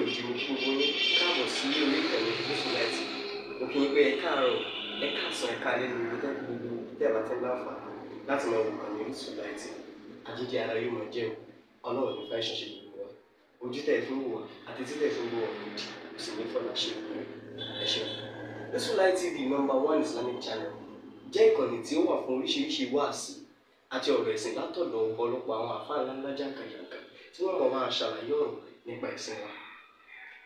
òjì mo kí gbogbo yín káàbọ̀ sí orí ìkànnì Solahudeen. Mo kí yín pé ẹ káàárọ̀, ẹ káàsán, ẹ káalẹ́ lórí gbogbo tẹ́ bá ti ń láǹfààní láti máa wo ìkànnì Solahudeen. Àjíjẹ ara yóò máa jẹun, Ọlọ́run nípa ìṣẹ̀ṣe gbogbo wa. Ojú tẹ̀ fún wò wá àti títẹ̀ fún wò wá lòdì, kò sì ní fọ́nà ṣe ìpínlẹ̀. Ẹ ṣeun. Solahudeen TV #1 Islamic channel jẹ́ ìkànnì tí ó wà fún oríṣiríṣi wáàsí àti ọ̀rọ̀ ẹ̀sìn látọ̀dọ̀ ọ̀pọ̀lọpọ̀ àwọn àfáà ńláńlá jàǹkàjàǹkà tí wọ́n mọ̀ máa ṣàlàyé ọ̀rọ̀ nípa ẹ̀sìn wa.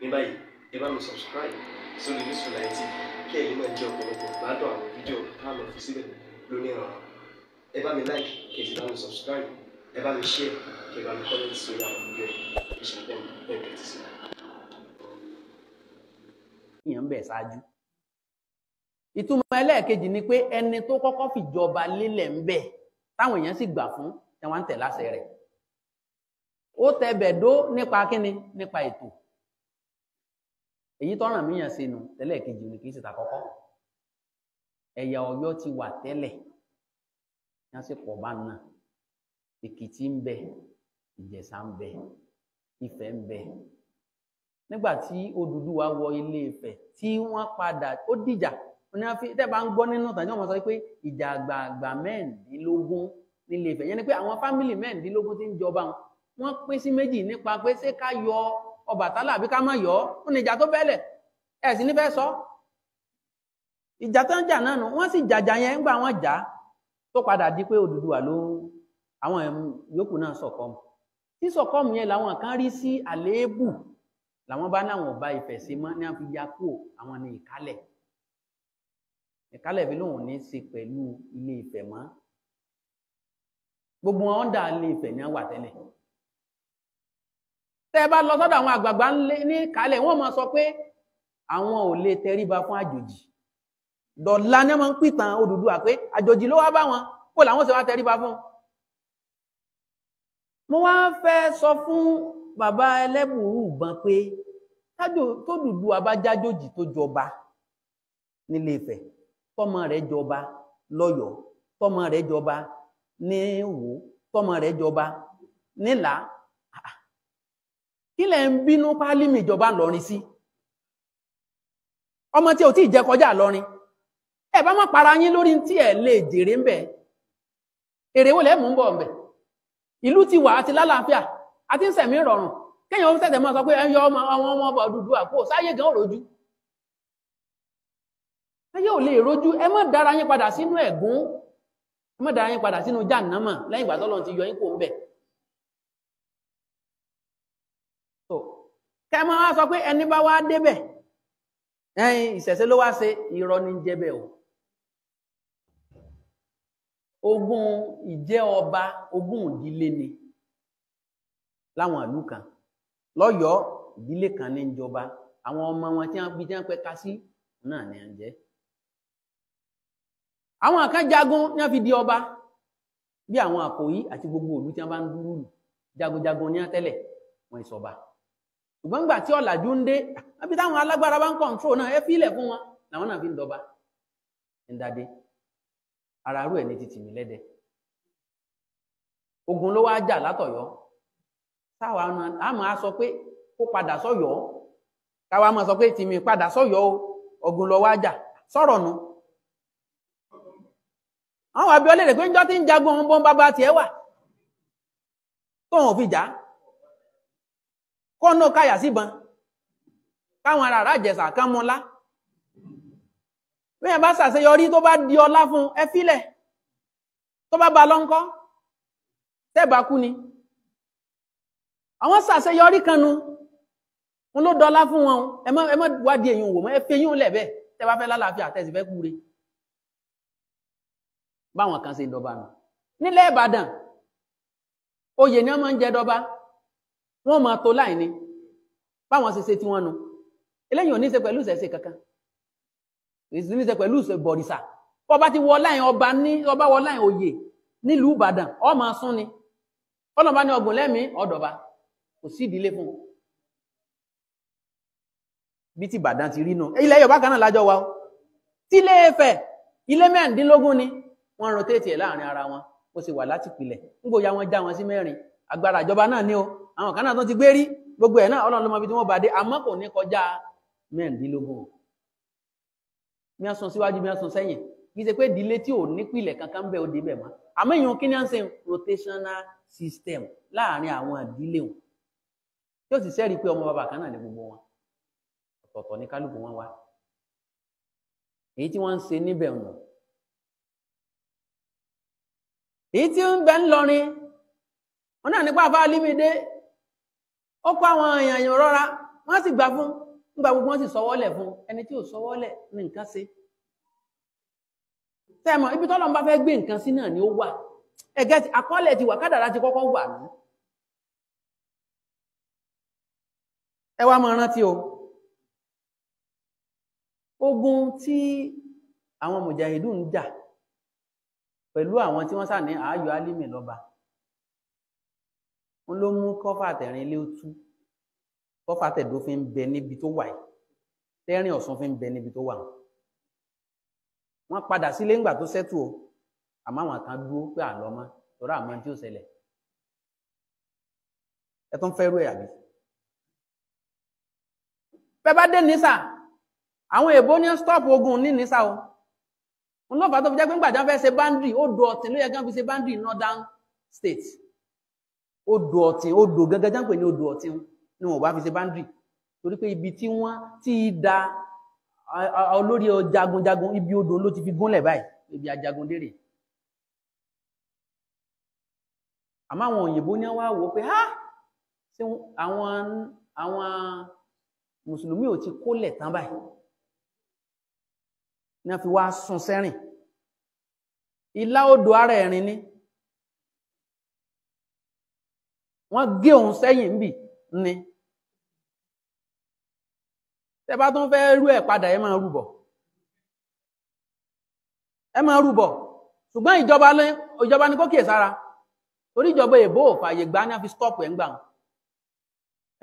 Ní báyìí, ẹ bá mi subscribe sórí Solahudeen TV kí ẹ̀yin máa jẹ́ ọ̀pọ̀lọpọ̀ gbádùn àwọn fídíò táwọn fi síbẹ̀ lónìí ọ̀rọ̀. Ẹ bá mi like kí ẹ sì bá mi subscribe, ẹ bá mi share kí ẹ bá mi comment sórí àwọn fídíò yìí. Ìṣẹ̀lẹ̀ bẹ́ẹ̀ ti sí. Ìyẹn bẹ̀ ṣáájú. Ìtumọ̀ ẹlẹ́ẹ̀kejì ni pé ẹni tó kọ́kọ́ fìjọba lélẹ̀ ń bẹ̀ táwọn èèyàn sì gbà fún tí wọ́n ń tẹ̀ láṣẹ rẹ̀. Ó tẹbẹ̀ dó nípa kíni nípa ètò. Èyí tọ́ràn míyàn sínú tẹ́lẹ̀ kejì ni kì í ṣe tàkọ́kọ́. Ẹ̀yà Ọ̀yọ́ ti wà tẹ́lẹ̀ wọ́n sì pọ̀ bá náà. Èkìtì ń bẹ, Ìjẹ̀ṣà ń bẹ, Ifẹ̀ ń bẹ. Nígbà tí Odùduwà wọ Ilé Ifẹ̀ tí wọ́n padà ó dìjà tẹ́ bá ń gbọ́ nínú ìtàn tí wọ́n sọ pé ìjà àgbààgbà mẹ́rìndínlógún nílé Ifẹ̀ yẹn ni pé àwọn fámìlì mẹ́rìndínlógún tí ń jọba wọn pín sí méjì nípa pé ṣé ká yọ Ọbàtálá àbí ká má yọ ọ́ ní ìjà tó bẹ́lẹ̀ ẹ̀ sì ní fẹ́ sọ ìjà tó ń jà náà nù wọ́n sì jàjà yẹn ńgbà wọ́n jà tó padà di pé Odùduwà ló àwọn yòókù náà sọ̀kọ́mù tí sọ̀kọ́mù yẹn làwọn kan rí sí àléébù làwọn bá náwọn ọba Ifẹ̀ ṣe mọ́ ní àfi ya kúrò àwọn ní Ìkálẹ̀ Ìkálẹ̀ fi lóhùn ní ṣe pẹ̀lú Ilé Ifẹ̀ mọ́ gbogbo wọn dà Ilé Ifẹ̀ ní wà tẹ́lẹ̀ tẹ́ bá lọ sọ́dọ̀ àwọn àgbààgbà ní Ìkálẹ̀ wọ́n máa sọ pé àwọn ò lè tẹríba fún àjòjì dọ̀la ní wọ́n ń pìtàn Odùduwà pé àjòjì ló wá bá wọn kó làwọn ṣe wá tẹríba fún. Mo wá fẹ́ sọ fún bàbá Ẹlẹ́bùúbọn pé tó Odùduwà bá jájòjì tó jọba nílé Ifẹ̀ tọ́mọ rẹ̀ jọba lọ́yọ̀ọ́ tọ́mọ rẹ̀ jọba ní Ìwó tọ́mọ rẹ̀ jọba nílà kí lẹ̀ ń bínú pálímì ìjọba lọrin sí ọmọ tí ò tí ì jẹ kọjá lọrin ẹ bá má para yín lórí tí ẹ lè jèrè ń bẹ èrè wo lẹ mú ń bọ̀ ń bẹ ìlú ti wà àti lálàáfíà àti ń sẹ̀mí rọrùn kéèyàn ó tẹ̀tẹ̀ máa sọ pé ẹ yọ ọmọ Odùduwà kó sáyé gan òrojú ayé ò lè rojú ẹ má dára yín padà sínú ẹ̀gún ẹ má dára yín padà sínú jàǹnámà lẹ́yìn ìgbà tọ́lọ́run ti yọ yín kó ń bẹ kẹ máa wá sọ pé ẹni bá wá débẹ̀ ẹ̀yin ìṣẹ̀ṣe ló wá ṣe irọ́ ní jẹ́bẹ̀ o ogún ìjẹ́ ọba ogún ìdílé ni láwọn ìlú kan lọ́yọ̀ọ́ ìdílé kan ní ìjọba àwọn ọmọ wọn tí wọ́n bí tí wọ́n pẹ́ ká sí náà ní à ń jẹ́ àwọn kan jagun ní wọ́n fi di ọba bí àwọn Àkòyí àti gbogbo ìlú tí wọ́n bá ń dúró lù jagunjagun ní tẹ́lẹ̀ wọ́n ìsọba ṣùgbọ́n gbà tí ọ̀làjú ń dé àbí táwọn alágbára bá ń kọ̀ǹtró náà ẹ fílẹ̀ fún wọn làwọn náà fi ń dọba ń dádé ara rú ẹ̀ ní ti tìmí lẹ́dẹ̀ ogun ló wá jà látọ̀yọ́ táwa á máa sọ pé kó padà sọ́yọ́ káwa máa sọ pé tìmí padà sọ́yọ́ ogun ló wá jà sọ̀rọ̀ nu àwọn àbí ọlẹ́rẹ̀ pé njọ́ tí ń jagun ọmọ bọ́n bàbá tiẹ̀ wà tóun ò fi jà kọ́nà káyà síbọn káwọn ará Ìjẹ̀ṣà kan mọ́lá bí ẹ̀ bá ṣàṣeyọrí tó bá di ọlá fún ẹ fílẹ̀ tó bá ba lọ́nkọ́ tẹ́bà kú ni àwọn ṣàṣeyọrí kanu wọn ló dọlá fún wọn ẹ má wádìí èyí wò mọ́ ẹ fi eyín lẹ̀ bẹ́ẹ̀ tẹ́ bá fẹ́ lálàáfíà tẹ́ sì fẹ́ kúre báwọn kan ṣe dọba nù nílẹ̀ Ìbàdàn oyè ni wọ́n máa ń jẹ dọba wọ́n máa tó láì ní báwọn ṣe tí wọ́n nu eléyìn ò ní ṣe pẹ̀lú ìṣẹ̀ṣe kankan ní ṣe pẹ̀lú ìṣẹ̀ bọ̀rìṣà ọba ti wọ láì ọba wọ láì oyè nílùú Ìbàdàn ọ máa sún ni ọlọ́ba ní ọgbọ̀n lẹ́mìí ọ̀dọ̀ba kò sí ìdílé fún bí ti Ìbàdàn ti rí nù ilẹ̀ Yorùbá kan náà lájọ wa tí Ilé Ifẹ̀ ilé mẹ́rìndínlógún ni wọ́n rotate ẹ̀ láàrin ara wọn ó sì wà láti pilẹ̀ ń gbòòyà wọn já wọn sí mẹ́rin agbára ìjọba náà ní o àwọn kan náà tó ti gbé rí gbogbo ẹ̀ náà Ọlọ́run ló mọ ibi tí wọ́n bá dé àmọ́ kò ní kọjá mẹ́rìndínlógún mi á sún síwájú mi á sún sẹ́yìn kì í ṣe pé ìdílé tí ò nípìlẹ̀ kankan bẹ́ẹ̀ ó dé bẹ̀ mọ́ àmọ́ èèyàn kí ni à ń ṣe rotational system láàrin àwọn ìdílé wọn tí ó sì sẹ́rí pé ọmọ bàbá kan náà ní gbogbo wọn ọ̀tọ̀ọ̀tọ̀ ní kálukú wọn wá èyí tí wọ́n ń ṣe níbẹ̀ ọ̀nà èyí tí ń bẹ ń lọrin wọn náà nípa àfáà límìdé ó kó àwọn èèyàn rọra wọ́n sì gbà fún nígbà gbogbo wọn sì sọwọ́lẹ̀ fún ẹni tí ò sọwọ́lẹ̀ ní nǹkan ṣe tẹ́mọ̀ ibi tọ́lọ́run bá fẹ́ gbé nǹkan sí náà ni ó wà ẹgẹ́ ti àkọọ́lẹ̀ ti wà kádàrá ti kọ́kọ́ wà ní ẹ wá máa rántí o ogun tí àwọn mùjàhídùn ń jà pẹ̀lú àwọn tí wọ́n sà ní ààyò álímì lọ́ba wọn ló mú kọ́fà tẹ̀rin ilé ó tú kọ́fà tẹ̀dó fi ń bẹ níbi tó wà yìí tẹ́rìn ọ̀sán fi ń bẹ níbi tó wà wọ́n padà sílé ńgbà tó sẹ́tù o àmọ́ àwọn kan dúró pé àlọ́ mọ́ torí àmọ́ tí ó ṣẹlẹ̀ ẹ tún fẹ́ rú ẹ̀ àbí pẹ́ bá dé nísà àwọn èèbó ní stop ogun ní nísà o wọn lọ́fà tó fi jẹ́ pé ńgbà jẹ́ fẹ́ ṣe báńdì odò ọ̀tìn ló yẹ kí wọ́n fi ṣe báńdì northern state odò ọ̀tìn odò gẹ́gẹ́ jẹ́ pé ní odò ọ̀tìn ni wọ́n bá fi ṣe báńdì torí pé ibi tí wọ́n ti da olórí jagunjagun ibi odò ló ti fi gúnlẹ̀ báyìí ibi ajagun dèrè àmọ́ àwọn òyìnbó ní wá wò pé ha ṣé àwọn mùsùlùmí ò ti kólẹ̀ tán báyìí ní wọ́n fi wá sún sẹ́rìn ìlà odò ara ẹ̀rin ní wọ́n gé òun sẹ́yìn ń bì ní tẹ́ bá tún fẹ́ rú ẹ̀ padà ẹ máa rúbọ̀ ṣùgbọ́n ìjọba ní kó kíyèsára torí ìjọba èbó ò fàyè gbà ní a fi stop ẹ̀ ń gbà wọn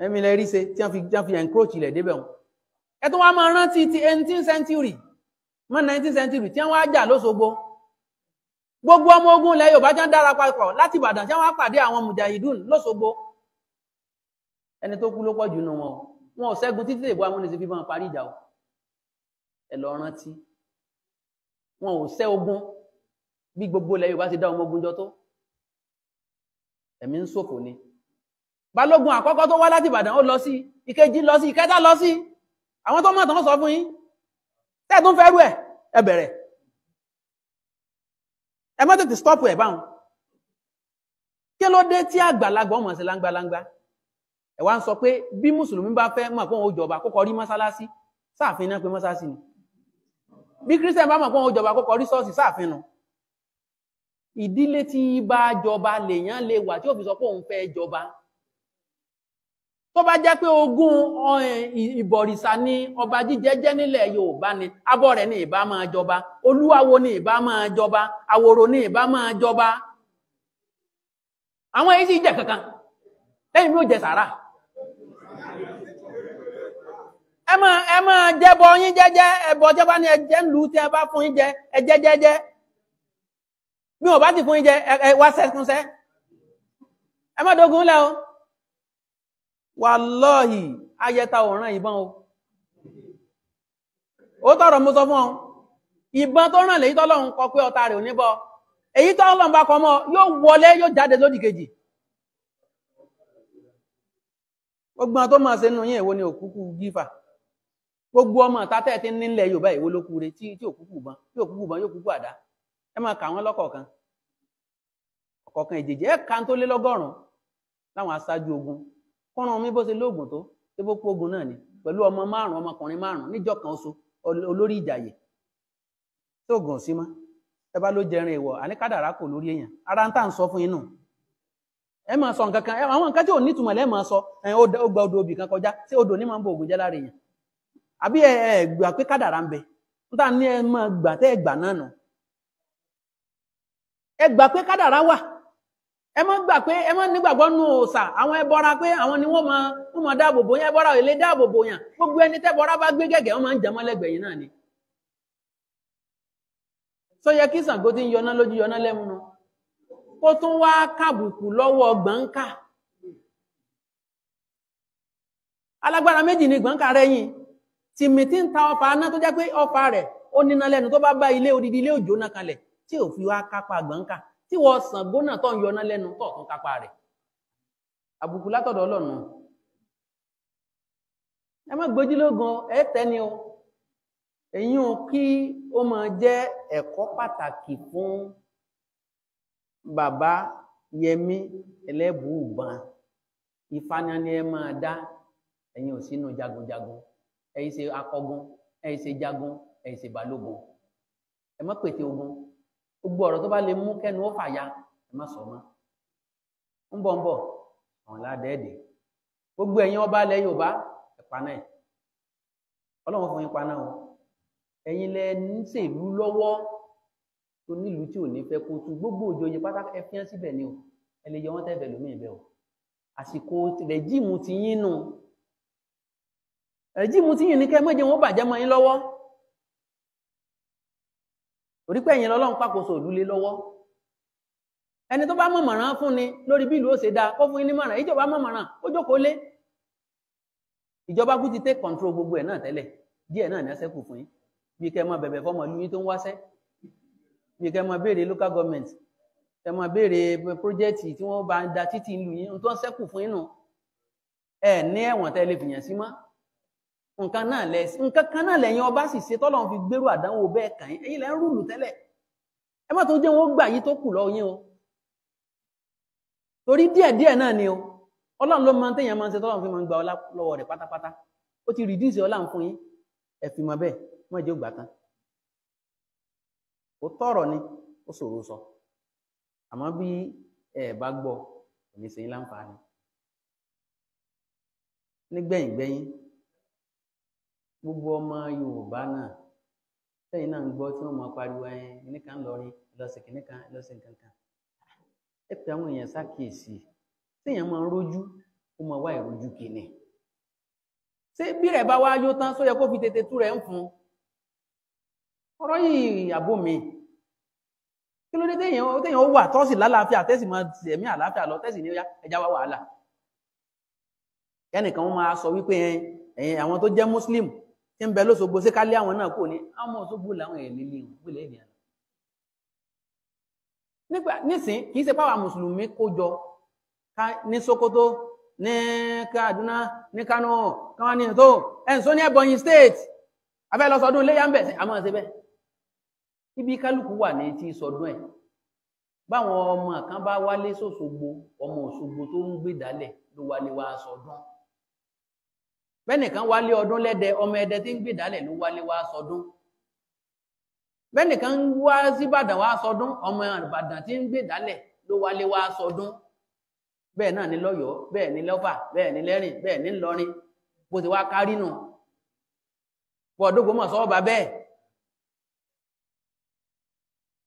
ẹ̀mí lẹ rí ṣe tí wọ́n fi encroach ilẹ̀ débẹ̀ wọn ẹ tún wá máa rántí ti 18th century mọ́ 19th century tí wọ́n á jà lóṣogbo gbogbo ọmọ ogun ilẹ̀ Yorùbá jẹ́ ń dára papọ̀ láti Ìbàdàn tí wọ́n á pàdé àwọn mùjàhídùn lóṣogbo ẹni tó kú ló pọ̀ jù nù wọn ò ṣẹ́gun títí ìbò amúnisìn fi máa parí ìjà o ẹ lọ rántí wọn ò ṣẹ́ ogun bí gbogbo ilẹ̀ Yorùbá ti dá ọmọ ogun jọ tó ẹ̀mí ń ṣòfò ni balógun àkọ́kọ́ tó wá láti Ìbàdàn ó lọ sí ìkejì lọ sí ìkẹta lọ sí àwọn tó mọ̀ tán sọ fún yín tẹ́ tún fẹ́ rú ẹ̀ ẹ bẹ̀rẹ̀ ẹ má tètè stop ẹ̀ báwọn kí ló dé tí àgbàlagbà ọmọ sí láńgbàláńgbà ẹ wá ń sọ pé bí mùsùlùmí bá fẹ́ mọ̀ pé òun jọba kọ́kọ́ rí mọ́sálásí sáàfin náà pé mọ́sálásí ni bí kírísítẹ̀n bá mọ̀ pé òun jọba kọ́kọ́ rí ṣọ́ọ̀ṣì sáàfin nù ìdílé tí bá jọba lèèyàn lè wà tí ó fi sọ pé òun fẹ́ jọba tó bá jẹ́ pé ogún ìbọ̀rìṣà ni ọba jíjẹ jẹ́ nílẹ̀ Yorùbá ni abọ́ rẹ̀ ní ìbá máa jọba olúwawo ní ìbá máa jọba àwòrò ní ìbá máa jọba àwọn èyí sì jẹ kankan lẹ́yìn mi ò jẹ sàrà ẹ máa jẹbọ yín jẹ́jẹ́ ẹbọ jọba ní ẹjẹ ń lù tí ẹ bá fún yín jẹ ẹjẹ jẹ́jẹ́ bí wọn bá ti fún yín jẹ ẹ wá sẹkúnṣẹ ẹ má dogun lẹ o wàlọ́hì ayẹta ọ̀ràn ìbọn o ó tọrọ mú sọ fún ọ ìbọn tó ràn lèyí tọ́lọ́run kọ pé ọ̀tá rẹ̀ ò ní bọ́ èyí tọ́lọ́run bá kọ mọ́ yóò wọlé yóò jáde lódì kejì gbogbo tó máa ṣe nínú yín èwo ni òkúkú gífà gbogbo ọmọ tátẹ́ tí nílẹ̀ Yorùbá èwo ló kúre tí òkúkú bọn yóò kúkú àdá ẹ máa kà wọ́n lọ́kọ̀ọ̀kan ọ̀kọ̀ọ̀kan ìjèjì ẹ kà ń tó lé lọ́gọ́rùn-ún láwọn aṣáájú ogun kọ́ràn mi bó ṣe lóògùn tó ṣe bó pógun náà ni pẹ̀lú ọmọ márùn ọmọkùnrin márùn níjọ́ kan oṣù olórí ìjàyè tó gùn sí mọ́ ẹ bá ló jẹrin ìwọ̀ àní kádàrá kò lórí èèyàn ara ń tà ń sọ fún inú ẹ máa sọ nǹkan kan àwọn nǹkan tí ò nítumọ̀ lẹ́ẹ̀ máa sọ ó gba odò òbí kan kọjá tí odò ní máa ń bo ògùn jẹ́ lára èèyàn àbí ẹ gbà pé kádàrá ń bẹ ń tà ní ẹ máa gbà tẹ́ ẹ gbà náà nù ẹ gbà pé kádàrá wà ẹ má gbà pé ẹ má nígbàgbọ́ nù òòṣà àwọn ẹbọra pé àwọn ni wọ́n máa dáàbò bò yàn ẹbọra ò lè dáàbò bò yàn gbogbo ẹni tẹ́bọra bá gbé gẹ̀gẹ̀ wọ́n máa ń jẹmọ́ lẹ́gbẹ̀ẹ́ yìí náà ni sọ yẹ kí Ṣàngó tí ń yọná lójú yọná lẹ́mu nu kó tún wá kàbùkù lọ́wọ́ gbọ̀ǹkà alágbára méjì ni gbọ̀ǹkà rẹ̀ yìn tìmì tí ń ta ọfà aná tó jẹ́ pé ọfà rẹ̀ ó níná lẹ́nu tó bá bá ilé odidi ilé òjò náà kalẹ̀ tí ò fi wá kápá gbọ̀ǹkà tí wọ́n Ṣàngó náà tó ń yọná lẹ́nu tó tún kápá rẹ̀ àbùkù látọ̀dọ̀ Ọlọ́run ẹ má gbójúlógún ẹ tẹ́ni o èyí ò kí ó máa jẹ́ ẹ̀kọ́ pàtàkì fún bàbá Yẹmí Ẹlẹ́bùúbọn ìfànà ni ẹ máa dá ẹ̀yin ò sínú jagunjagun ẹ̀yin ṣe akọgun ẹ̀yin ṣe jagun ẹ̀yin ṣe balógun ẹ má pète ogun gbogbo ọ̀rọ̀ tó bá lè mú kẹ́nu ó fàya ẹ má sọ mọ́ ń bọ̀ àwọn ládẹ́ẹ̀dẹ̀ gbogbo ẹ̀yin ọba ilẹ̀ Yorùbá ẹ̀paná ẹ̀ Ọlọ́run fún yín paná o ẹ̀yin lẹ ń ṣèlú lọ́wọ́ tó nílùú tí ò ní fẹ́ kó tú gbogbo òjòyè pátá ẹ fi hàn síbẹ̀ ni o ẹ lè yọ wọ́n tẹ́fẹ̀ lómi ìbẹ̀ o àsìkò rẹ̀jíìmù ti yín nù rẹ̀jíìmù ti yín ní kẹ́ mọ́jẹ wọn bàjẹ́ mọ́ yín lọ́wọ́ torí pé ẹ̀yin lọ́lọ́run pàkóso ìlú lé lọ́wọ́ ẹni tó bá mọ̀mọ̀ràn fún ni lórí bí ìlú ó ṣe dáa kó fún yín ní mọ̀ràn ìjọba mọ̀mọ̀ràn ó jókòó lé ìjọba kú ti take control gbogbo ẹ̀ náà tẹ́lẹ̀ díẹ̀ náà ní ẹsẹ̀ kù fún yín bí kẹ́ mọ́ bẹ̀bẹ̀ fọ́mọ ìlú yín tó ń wáṣẹ́ bí kẹ́ mọ́ béèrè local government kẹ́ mọ́ béèrè project tí wọ́n bá da títì ìlú yín tó ń ṣẹ́kù fún yín nù ẹ̀ ní ẹ̀wọ̀n tẹ́lẹ̀ fìyàn sí mọ́ nǹkan kan náà lẹ́yìn ọba sì ṣe tọ́lọ́run fi gbérù àdánwò bẹ́ẹ̀ kàn yín ẹ̀yin lẹ́ ń rúlù tẹ́lẹ̀ ẹ má tó jẹ́ wọn ó gbà yí tó kù lọ yín o torí díẹ̀díẹ̀ náà ni o Ọlọ́run ló máa ń téèyàn máa ń ṣe tọ́lọ́run fi máa ń gba ọlá lọ́wọ́ rẹ̀ pátápátá ó ti rìdíìsì ọlá ń fún yín ẹ fi mọ bẹ́ẹ̀ wọ́n jẹ́ ògbà kan ó tọ̀rọ̀ ni ó ṣòro sọ àmọ́ bí ẹ bá gbọ́ kò ní ṣe yín láǹfààní nígbẹ̀yìngbẹ̀yìn gbogbo ọmọ Yorùbá náà sẹ́yìn náà ń gbọ́ tí wọ́n máa pariwo ẹyin kìnnìkan lọrin lọ́sẹ̀ kìnnìkan lọ́sẹ̀ kankan ẹ pé àwọn èèyàn ṣàkíyèsí téèyàn máa ń rójú ó máa wá ìrójú kìíní ṣé bí rẹ̀ bá wá yó tán só yẹ kó fi tètè tú rẹ̀ ń fún ọ̀rọ̀ yìí àbó mi kí ló dé téèyàn ó wà tọ́sí lálàáfíà tẹ́sì máa ẹ̀mí àlàáfíà lọ tẹ́sì ní ẹja wá wàhálà ẹnìkan wọn máa sọ wípé ẹ̀yin àwọn tó jẹ́ Muslim tí ń bẹ lóṣogbo sí kálí àwọn náà kò ní àwọn Òṣogbo làwọn èèyàn líle ìpínlẹ̀ ènìyàn nígbà nísìn kìí ṣe páwà mùsùlùmí kó jọ ní Sokoto ní Kaduna ní Kano káwọn ní tó ẹ̀sọ́ ní Ebonyi State afẹ́ lọ sọdún ilé yàmbẹ̀ àmọ́ ṣe bẹ́ẹ̀ ibi kálukú wà ní tí sọdún ẹ̀ báwọn ọmọ kan bá wálé sóṣogbo ọmọ Òṣogbo tó ń gbé dálẹ̀ ló wálé wá sọdún bẹ́nìkan wálé ọdún lẹ́dẹ ọmọ Ẹdẹ tí ń gbé dálẹ̀ ló wálé wá sọdún bẹ́nìkan wá sí Ìbàdàn wá sọdún ọmọ Ìbàdàn tí ń gbé dálẹ̀ ló wálé wá sọdún bẹ́ẹ̀ náà ní lọ́yọ̀ọ́ bẹ́ẹ̀ ní lọ́fà bẹ́ẹ̀ ní lẹ́rìn bẹ́ẹ̀ ní Ìlọrin bó ti wá kárí nù bọ́ọ̀dógún sọ́ọ̀bà bẹ́ẹ̀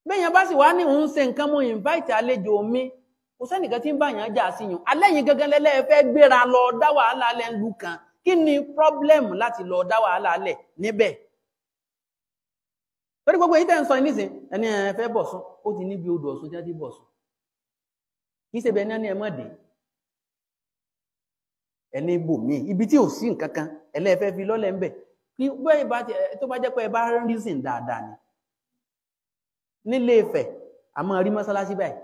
bẹ́yàn bá sì wá ní òun ṣe nǹkan mo invite àlejò mi kò sẹ́nìkan tí ń bá yàn jà sí yàn alẹ́yìn gangan lẹ́lẹ́ fẹ́ gbéra lọ dá wàhálà alẹ́ ń lu kan kí ni problem láti lọ dá wàhálà alẹ́ níbẹ̀ torí gbogbo yìí tẹ́ ń sọ nísìn ẹni ẹ fẹ́ bọ̀ sún ó ti níbi odò Ọ̀ṣun tí wọ́n ti bọ̀ sún kì í ṣe bẹ́ẹ̀ ní ẹ mọ̀ dé ẹni ibò míì ibi tí ò sí nǹkan kan ẹlẹ́fẹ́ fi lọ́lẹ̀ ń bẹ̀ kí bẹ́ẹ̀ bá tó bá jẹ́ pé ẹ bá reason dáadáa ni nílé Ifẹ̀ a máa rí mọ́sálásí báyìí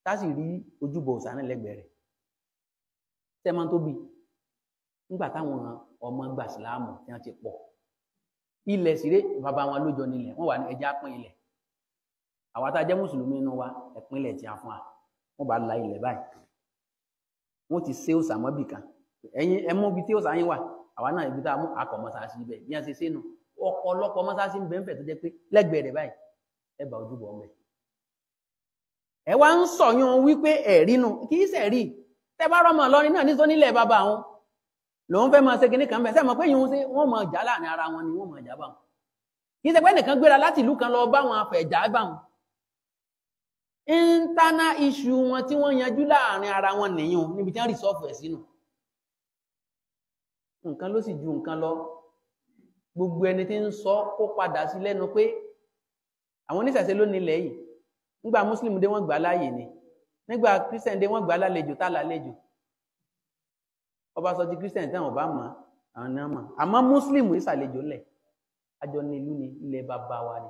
tá sì rí ojúbọ òòṣà náà lẹ́gbẹ̀ẹ́ rẹ̀ tẹ́mọ́ tó bí nígbà táwọn ọmọ gbà síláàmù tí wọ́n ti pọ̀ ilẹ̀ síre bàbá wọn lójọ nílẹ̀ wọ́n wà ní ẹja pín ilẹ̀ àwa tá a jẹ́ mùsùlùmí inú wa ẹ̀pínlẹ̀ tí a fún wa wọ́n bá la ilẹ̀ báyìí wọ́n ti ṣe òòṣà mọ́bì kan ẹ̀yin ẹ mú ibi tí òòṣà yín wà àwa náà ibi tá a mú akọ̀ mọ́sáàsì ibẹ̀ bí wọ́n ṣe ṣe nù ọ̀pọ̀lọpọ̀ mọ́sáàsì ń bẹ ń fẹ̀ tó jẹ́ pé lẹ́gbẹ̀ẹ́ rẹ̀ báyìí ẹ bá ojúbọ ọmọ ẹ wá ń sọyún wípé ẹ̀rí nu kì í ṣe rí tẹ bá rọmọ lọrin náà nítorí nílẹ̀ bàbá wọn lòun fẹ́ máa ṣe kinní kan bẹ́ẹ̀ sẹ́mọ̀ pé yìí ṣe wọ́n máa jà láàrin ara wọn ni wọ́n máa jà bá wọn kì í ṣe pé nìkan gbéra láti ìlú kan lọ bá wọn afẹ̀jà bá wọn internal issue wọn tí wọ́n yanjú láàrin ara wọn nìyẹn níbi tí wọ́n resolve ẹ̀ sínú nǹkan ló sì ju nǹkan lọ gbogbo ẹni tí ń sọ kó padà sí lẹ́nu pé àwọn oníṣẹ̀ṣe ló nílẹ̀ yìí nígbà muslim dé wọ́n gbà láàyè ni nígbà christian dé wọ́n gbà lálejò tá lálejò ọba sọ ti Christian tí àwọn bá mọ̀ àwọn náà mọ̀ àmọ́ Muslim ìsàlejò lẹ̀ àjọ ní ìlú ní ilẹ̀ bàbá wa ni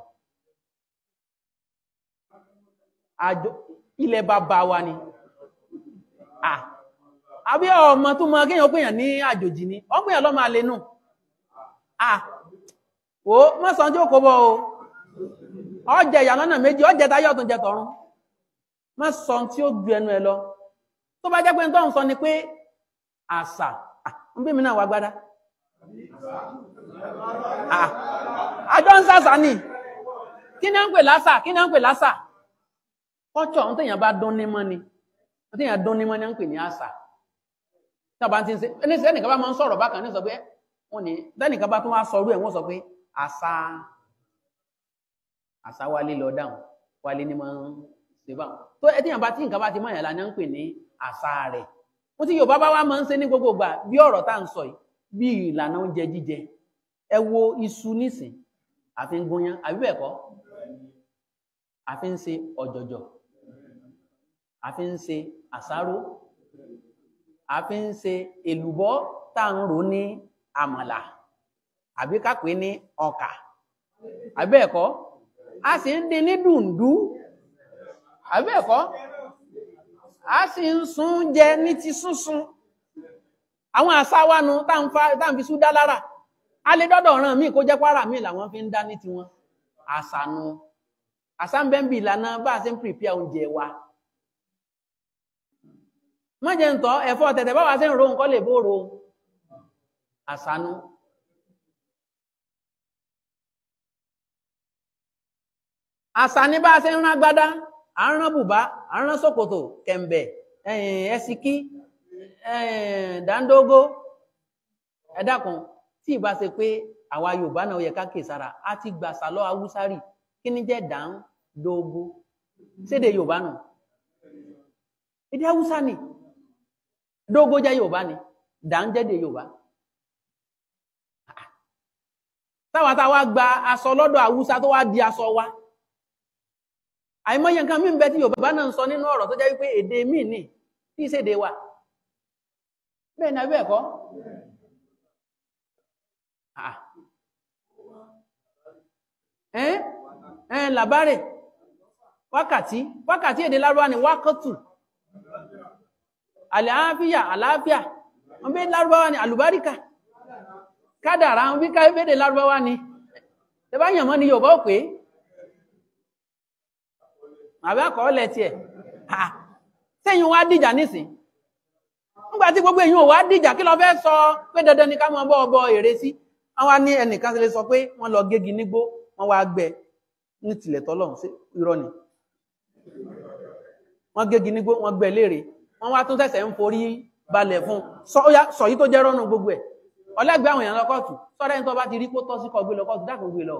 àjọ ilẹ̀ bàbá wa ni àbí ọmọ tó mọ kéèyàn péyàn ní àjòjì ni ọ péyàn lọ́mọ alẹ́ nù ó mọ́sàn tí ó kó bọ́ o ọjẹ́ ìyà lọ́nà méjì ọjẹ́ táyọ̀ tó jẹ tọ̀run mọ́sàn tí ó ju ẹnu ẹ lọ tó bá jẹ́ pé tó ń sọ ni pé àṣà ń bí mi náà wá gbádá àjọ ń sàṣà ní kí ni à ń pè lásà kí ni à ń pè lásà ọjọ́ ohun tèèyàn bá dún ní mọ́ ni tèèyàn dún ní mọ́ ni à ń pè ní àṣà tí a bá ti ń ṣe ẹnìkan bá máa ń sọ̀rọ̀ bákan ní sọ pé wọ́n ní tẹ́nìkan bá tún wá sọrú ẹ̀ wọ́n sọ pé àṣà wálé lọ dáhùn wálé ní máa ń ṣe báwọn tó ẹ tèèyàn bá tí nǹkan bá ti mọ̀ yàn lá ní à ń pè ní àṣà rẹ̀ wọ́n tí Yorùbá bá wá máa ń ṣe ní gbogbo ìgbà bí ọ̀rọ̀ tá à ń sọ yìí bí ìlànà oúnjẹ jíjẹ ẹ wo iṣu nísìn àfi ń gúnyán àbí bẹ́ẹ̀ kọ́ àfi ń ṣe ọ̀jọ̀jọ̀ àfi ń ṣe àsáró àfi ń ṣe èlùbọ́ tá à ń rò ní àmàlà àbí ká pè ní ọkà àbí bẹ́ẹ̀ kọ́ a sì ń dín ní dùndú àbí bẹ́ẹ̀ kọ́ a sì ń sun jẹ ní ti súnsun àwọn àṣà wa nu tá à ń fi súdá lára a lè dọ́dọ̀ ọ̀ràn míì kó jẹ́ pàrà míì làwọn fi ń dá ní tiwọn àṣà nu àṣà ń bẹ́ ń bì ìlànà bá a ṣe ń prepare oúnjẹ wa má jẹ́ ń tọ́ ẹ̀fọ́ tẹ̀tẹ̀ bá wa ṣe ń ro nǹkan lè bóòrò àṣà nu àṣà ní bá a ṣe ń rán agbádá à ń rán bùbá à ń rán ṣòkòtò kẹ̀m̀bẹ̀ ẹ̀sìkí dáńdógó ẹ dákun tí ìbá ṣe pé àwa Yorùbá náà yẹ ká kè sára á ti gbà sálọ Haúsárì kí ni jẹ́ dáńdógó sédè Yorùbá nù èdè Haúsá ni dógó jẹ́ Yorùbá ni dáń jẹ́dè Yorùbá táwa gba aṣọ lọ́dọ̀ Haúsá tó wá di aṣọ wa àìmọye nǹkan mí ń bẹ tí Yorùbá náà ń sọ nínú ọ̀rọ̀ tó jẹ́ wípé èdè míì ní tí í ṣèdè wa bẹ́ẹ̀ ni abẹ́ ẹ̀kọ́ làbárè wákàtí èdè Lárúbáwá ni wákàtù àlàáfíà wọ́n bí Lárúbáwá ni àlùbáríkà kádàrá wọ́n bí káyébédè Lárúbáwá ni tẹ́bá yàn mọ́ ni Yorùbá ò pé àbẹ́ àkọọ́lẹ̀ tí ẹ̀ sẹ́yìn wá dìjà nísìn nígbàtí gbogbo èyàn wá dìjà kí lọ fẹ́ sọ pé dandan ní ká mọ́ bọ́ èrè sí àwọn ní ẹnìkan lè sọ pé wọ́n lọ gégi nígbó wọ́n wá gbẹ ní tilẹ̀ tọ́lọ̀ sí irọ́ ni wọ́n gégi nígbó wọ́n gbẹ léèrè wọ́n wá tún ṣẹ̀ṣẹ̀ ń forí balẹ̀ fún sọ yí tó jẹ́ rọ́nà gbogbo ẹ̀ ọlẹ́gbẹ́ àwọn èèyàn lọ́kọ̀tù sọ́rẹ́ tó bá ti rí kó tọ́ sí kọgbé lọ́kọ̀tù dákùn gbé lọ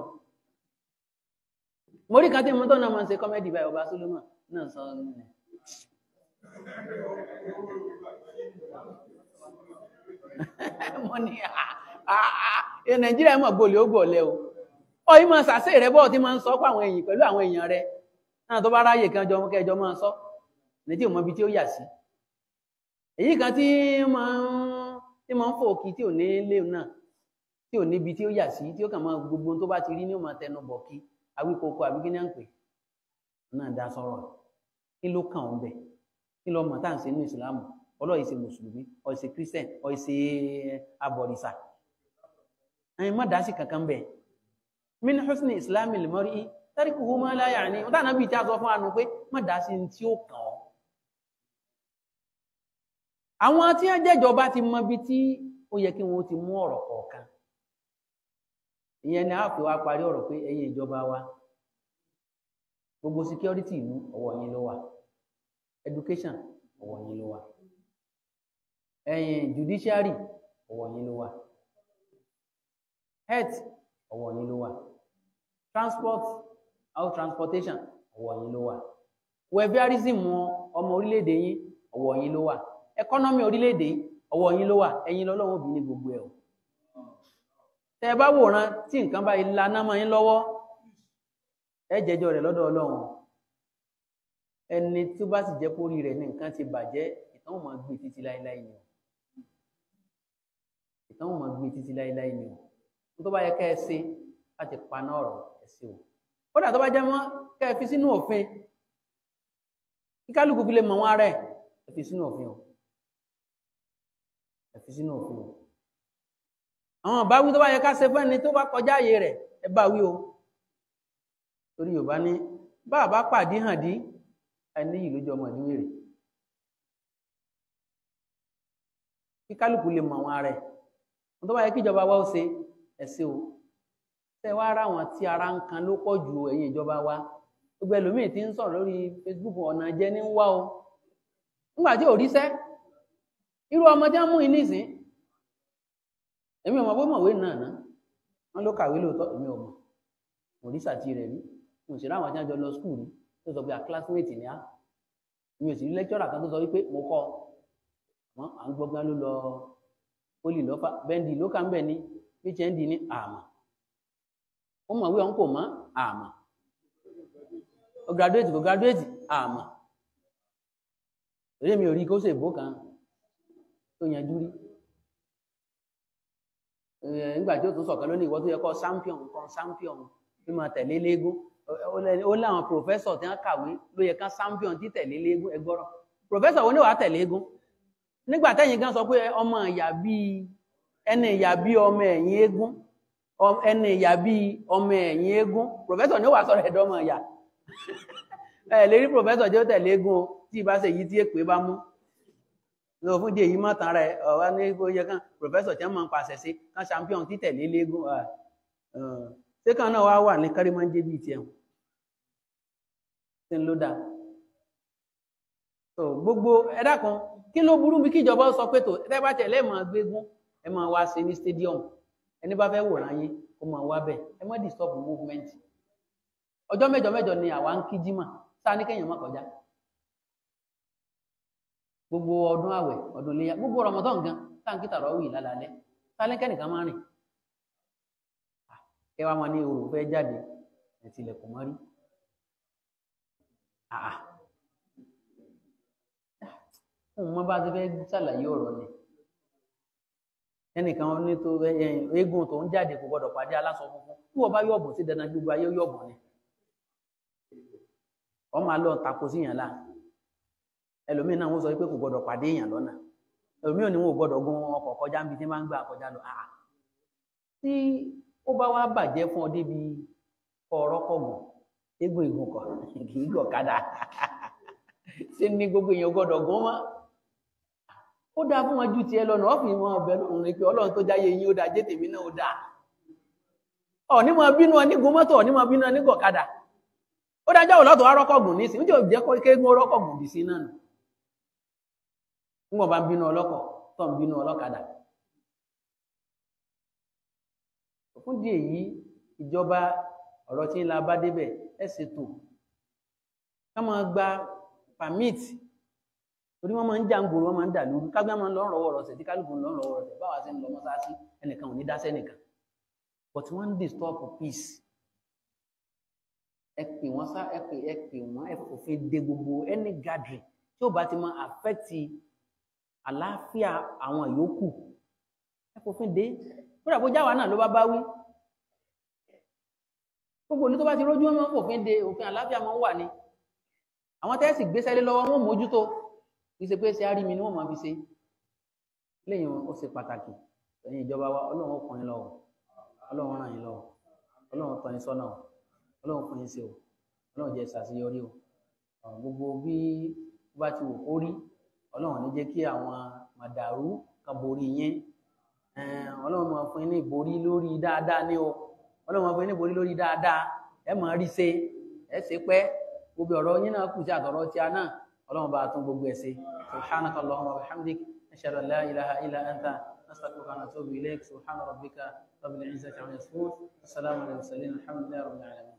mo rí kan tí mo tó náà mọ́ ṣe kọ́mẹ́dì báyìí ọba Solomon náà sọ mo ní Nàìjíríà mọ̀ gbòlè ó gbòlẹ̀ o ọ yí máa sàṣẹ rẹ bọ́ọ̀ tí máa ń sọ pé àwọn èèyàn pẹ̀lú àwọn èèyàn rẹ náà tó bá ráyè kan kẹjọ máa sọ Nàìjíríà mọ̀ ibi tí ó yà sí èyí kan tí máa ń fò kí tí ò ní léwu náà tí ò níbi tí ó yà sí tí ó kàn máa gbogbo tó bá ti rí ní ó máa tẹnu bọ̀ kí awíkoko àbí kí ní à ń pè náà dá sọ̀rọ̀ kí ló kàn ọ́n bẹ̀ kí ló mọ̀ tá à ń ṣe ní ìsìlámù ọlọ́ọ̀ ìṣe mùsùlùmí ọ̀ ìṣe kírísítẹ̀n ọ̀ ìṣe abọ̀rìṣà ẹ̀yin má dá sí kankan bẹ̀ min husni islami al-mar'i tarikuhu ma la ya'ni ọ̀tá náà bí i tí a sọ fún àánú pé má dá sí tí ó kàn ọ́ àwọn tí wọ́n jẹ́jọba ti mọ ibi tí ó yẹ kí wọ́n ti mú ọ̀rọ̀ kọ̀ọ̀kan ìyẹn ni a fi wá parí ọ̀rọ̀ pé ẹ̀yin ìjọba wa gbogbo security ìlú ọwọ́ yín ló wà education ọwọ́ yín ló wà ẹ̀yin judiciary ọwọ́ yín ló wà health ọwọ́ yín ló wà transportation ọwọ́ yín ló wà welfareism ọmọ orílẹ̀-èdè yín ọwọ́ yín ló wà economy orílẹ̀-èdè yín ọwọ́ yín ló wà ẹ̀yin lọ́lọ́wọ́ bí ní gbogbo ẹ̀ o tẹ́ bá wòran tí nǹkan bá ìlànà mọ́ yín lọ́wọ́ ẹ jẹ́jọ́ rẹ̀ lọ́dọ̀ Ọlọ́run ẹni tó bá sì jẹ́ pórí rẹ̀ ní nǹkan ti bàjẹ́ ìtàn máa gbé títí láíláí ni ìtàn wọn máa gbé títí láéláé ni o tó bá yẹ kẹ́ ẹ ṣe láti paná ọ̀rọ̀ ẹ ṣe o kódà tó bá jẹ́ mọ́ kẹ́ ẹ fi sínú òfin kí kálukú fi lè mọ̀ wọn ara ẹ fi sínú òfin o ẹ fi sínú òfin o àwọn ìbáwí tó bá yẹ ká ṣe fún ẹni tó bá kọjá ààyè rẹ̀ ẹ bá wí o torí Yorùbá ní bá a bá pàdé hàn dí ẹni yìí lójú ọmọ ìdíwèrè kí kálukú lè mọ̀ wọn ara ẹ tó bá yẹ kí ìjọba wa ó ṣe ẹ ṣe o tẹ wá ara wọn tí ara ń kan ló pọ̀ ju ẹ̀yin ìjọba wa gbogbo ẹlòmíì tí ń sọ̀rọ̀ lórí Facebook ọ̀nà jẹ́ ní ń wá o nígbà tí ò ríṣẹ́ irú ọmọ tí wọ́n mú yín nísìn èmi ọmọ bó mọ̀wé náà ná wọ́n ló kàwé lóòótọ́ èmi ò mọ̀ mo rí sàtì rẹ̀ rí mo sì ráwọn tí wọ́n jọ lọ skul rí tó sọ pé a classmate ni á mi ò sì rí lecturer kan tó sọ wípé mo kọ́ wọn à ń gbọ́gbọ́n ló lọ poli lọ́fà bẹ́ndì ló kà ń bẹ̀ ní hnd ní àmà ó mọ̀wé ọ̀hún kò mọ́ àmà ó graduate kò graduate àmà eré mi ò rí kó ṣe ìbò kan tó yanjú rí nígbà tí ó tún sọ̀kan lónìí ìwọ tó yẹ kọ́ champion bí máa tẹ̀lé léegun ó láwọn professor tí wọ́n kàwé ló yẹ kán champion tí tẹ̀lé léegun ẹgbọ́rọ̀ professor wo ni wàá tẹ̀lé léegun nígbà tẹ́yìn gan sọ pé ọmọ ìyá bíi ẹni ìyá bíi ọmọ ẹ̀yìn eégún ẹni ìyá bíi ọmọ ẹ̀yìn eégún professor ni ó wà sọ̀rọ̀ ẹ̀dọ́ ọmọ ìyá ẹ lè rí professor jẹ́ ó tẹ̀lé eégún o tí ìbá ṣe yìí tí èpè bá mú lọ fún díẹ̀ yìí mọ́tàn rẹ̀ ọ̀wá ní kó yẹ kán professor tí wọ́n máa ń pàṣẹ sí kán champion tí tẹ̀lé léegun ṣé kan náà wá wà ní kárímọ́njé bíi tiẹ̀ ṣe ń ló dáa gbogbo ẹ̀dá kan kí ló burú bí kíjọba sọ pé tó ẹ bá tẹ̀lé máa gbégún ẹ máa wá ṣe ní stadium ẹni bá fẹ́ wòran yín kó máa wá bẹ̀ ẹ má disturb movement ọjọ́ mẹ́jọ mẹ́jọ ni àwa ń kí jímà sáà ní kéèyàn má kọjá gbogbo ọdún àwẹ̀ ọdún iléyá gbogbo Ramadan gan táǹkì tàràwí lálálẹ́ sálẹ́kẹ́ nìkan máa rìn ẹ wá máa ní orò fẹ́ jáde ẹ̀ tilẹ̀kùn mọ́rí mo bá ti fẹ́ ṣàlàyé ọ̀rọ̀ ni ẹnìkan ní tó eégún tó ń jáde kò gbọdọ̀ pàdé aláṣọ funfun tí wọ́n bá yọ̀bùn sí dandan gbogbo ayé yọ̀bùn ni wọ́n máa lọ tako sí yàn láà ẹlòmíì náà wọ́n sọ pé kò gbọdọ̀ pàdé yàn lọ́nà ẹlòmíì ò ní wọn ò gbọdọ̀ gun ọkọ̀ kọjá níbi tí wọ́n máa ń gbà kọjá lọ tí ó bá wá bàjẹ́ fún ọ débi ọ̀rọ̀kọ̀gùn eégún ìgùn kọ̀ kì í gọ̀kadà ṣé ní gbogbo èèyàn gbọdọ̀ gún mọ́ ó dáa fún wọn ju tiẹ̀ lọ́nà ọ́fìn wọn ọ̀bẹ lọ́rùn ní pé ọlọ́run tó jáyé yín ó dáa jẹ́ tèmi náà ó dáa ọ̀ní máa bínú onígun mọ́tò ọ̀ní máa bínú onígọ̀kadà ó dájọ́ òlọ́tọ̀ arọ́kọ̀gùn ní sí ní ò jẹ́ kéégún ọlọ́kọ̀gùn dì sí náà níwọ̀n bá ń bínú ọlọ́kọ̀ tó ń bínú ọlọ́kadà fún di èyí ìjọba ọ̀rọ̀ tí ń la bá débẹ̀ ẹ ṣètò ká máa gba permit torí wọ́n máa ń jàǹgòrò wọ́n máa ń dà lóru kágbá máa ń lọ rọwọ́ rọ̀ṣẹ̀ tí kálukú ń lọ rọwọ́ rọ̀ṣẹ̀ báwa ṣe ń lọ mọ́sáàsì ẹnìkan ò ní dáṣẹ́ nìkan but wọ́n ń disturb peace ẹ pè wọ́n ẹ fòfin de gbogbo any gathering tí ó bá ti máa affect àlàáfíà àwọn yòókù ẹ fòfin de kódà bó jáwa náà ló bá wí gbogbo ní tó bá ti rójú wọn máa ń fòfin de òfin àlàáfíà máa ń wà ní àwọn tẹ́sì gbéṣẹ́ lé lọ́wọ́ wọn mójútó kì í ṣe pé ṣe á rí mi ni wọ́n máa fi ṣe lẹ́yìn ó ṣe pàtàkì ẹ̀yin ìjọba wa ọlọ́run ó kàn yín lọ́wọ́ ọlọ́run ràn yín lọ́wọ́ ọlọ́run tọ́ yín sọ́nà ọlọ́run fún yín ṣe o ọlọ́run jẹ́ ṣàṣeyọrí o gbogbo bí bá ti wò ó rí ọlọ́run ní jẹ́ kí àwọn màdàrú kan borí yín ọlọ́run máa fún yín ní ìborí lórí dáadáa ní o ọlọ́run máa fún yín ní ìborí lórí dáadáa ẹ máa rí ṣe ẹ ṣe pẹ́ gbogbo ọ̀rọ̀ yín náà kù sí àtọ̀rọ̀ tí a náà ọlọ́run bá tún gbogbo ẹ̀ ṣe subhanaka allahumma wa bihamdik ashhadu an la ilaha illa anta nastaghfiruka wa natubu ilayk subhana rabbika rabbil izzati amma yasifun assalamu ala al mursalin alhamdulillahi rabbil alamin